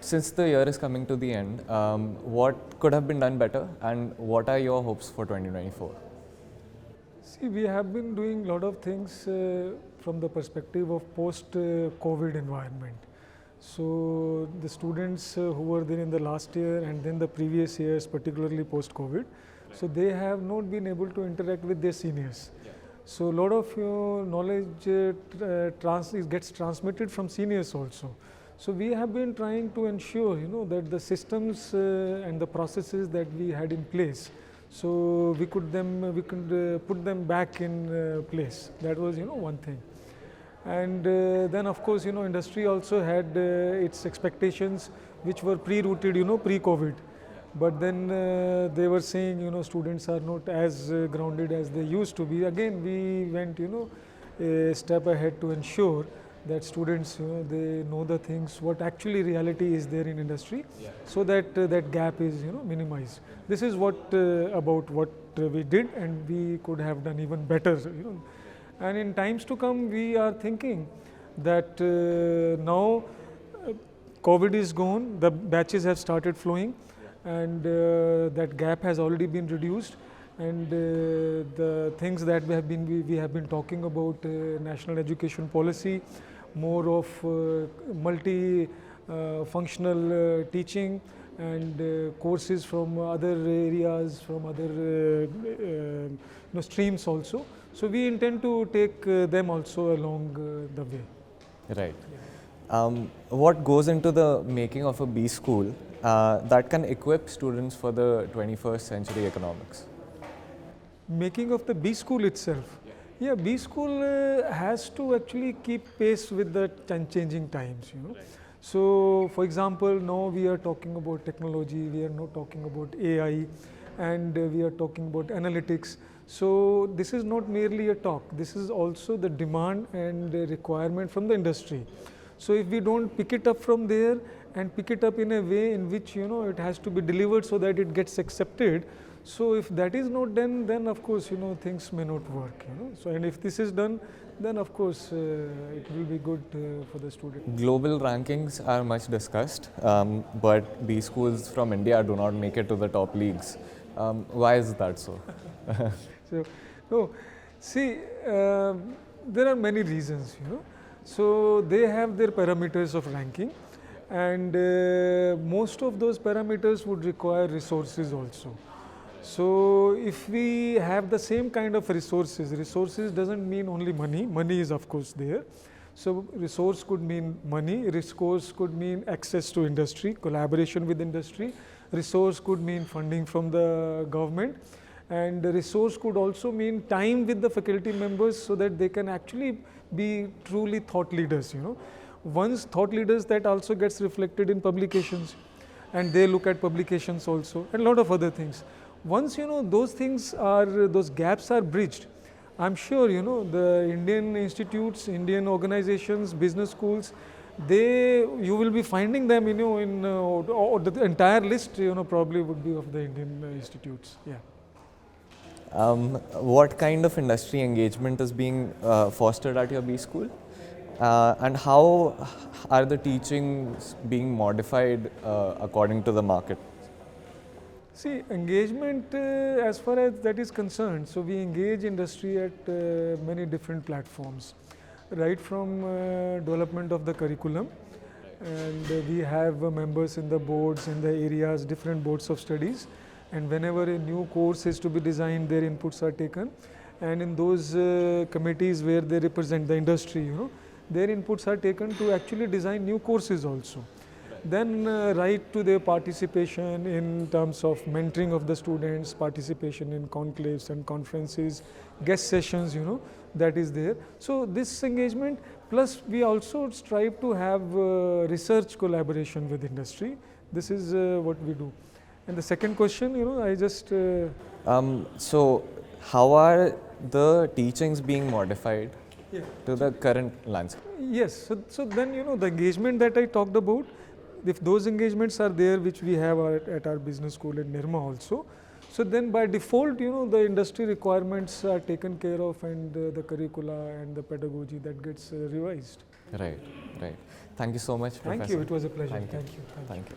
since the year is coming to the end, what could have been done better, and what are your hopes for 2024? See, we have been doing a lot of things from the perspective of post-COVID environment. So the students who were there in the last year and then the previous years, particularly post-COVID, so they have not been able to interact with their seniors. So a lot of knowledge gets transmitted from seniors also. So we have been trying to ensure, that the systems and the processes that we had in place, so we could put them back in place. That was, one thing. And then of course, industry also had its expectations which were pre-rooted, pre-COVID. But then they were saying, students are not as grounded as they used to be. Again, we went, a step ahead to ensure that students, they know the things, what actually reality is there in industry, so that that gap is, minimized. This is what about what we did, and we could have done even better, And in times to come, we are thinking that now COVID is gone, the batches have started flowing, and that gap has already been reduced, and the things that we have been talking about, national education policy, more of multi-functional teaching, and courses from other areas, from other streams also. So we intend to take them also along the way. Right. What goes into the making of a B school that can equip students for the 21st century economics? Making of the B school itself. Yeah, B school has to actually keep pace with the changing times, So, for example, now we are talking about technology, we are now talking about AI, and we are talking about analytics. So, this is not merely a talk, this is also the demand and the requirement from the industry. So, if we don't pick it up from there and pick it up in a way in which, it has to be delivered so that it gets accepted. So, if that is not done, then of course, things may not work, So, and if this is done, then of course it will be good for the student. Global rankings are much discussed, but B schools from India do not make it to the top leagues. Why is that so? See, there are many reasons, So, they have their parameters of ranking, and most of those parameters would require resources also. So, if we have the same kind of resources doesn't mean only money, money is of course there. So, resource could mean money, resource could mean access to industry, collaboration with industry, resource could mean funding from the government, and the resource could also mean time with the faculty members so that they can actually be truly thought leaders, Once thought leaders, that also gets reflected in publications, and they look at publications also, and a lot of other things. Once those things are, those gaps are bridged, I'm sure the Indian institutes, Indian organizations, business schools, you will be finding them in the entire list probably would be of the Indian institutes. Yeah. What kind of industry engagement is being fostered at your B school? And how are the teachings being modified according to the market? See, engagement as far as that is concerned, so we engage industry at many different platforms, right from development of the curriculum, and we have members in the boards, in the areas, different boards of studies, and whenever a new course is to be designed, their inputs are taken, and in those committees where they represent the industry, their inputs are taken to actually design new courses also. Then right to their participation in terms of mentoring of the students, participation in conclaves and conferences, guest sessions, that is there. So this engagement, plus we also strive to have research collaboration with industry. This is what we do. And the second question, I just... So how are the teachings being modified to the current landscape? Yes, so then the engagement that I talked about, if those engagements are there, which we have at our business school at Nirma also, so then by default, the industry requirements are taken care of, and the curricula and the pedagogy that gets revised. Right, Right. Thank you so much, Thank Professor. you. It was a pleasure. Thank you. Thank you. Thank you.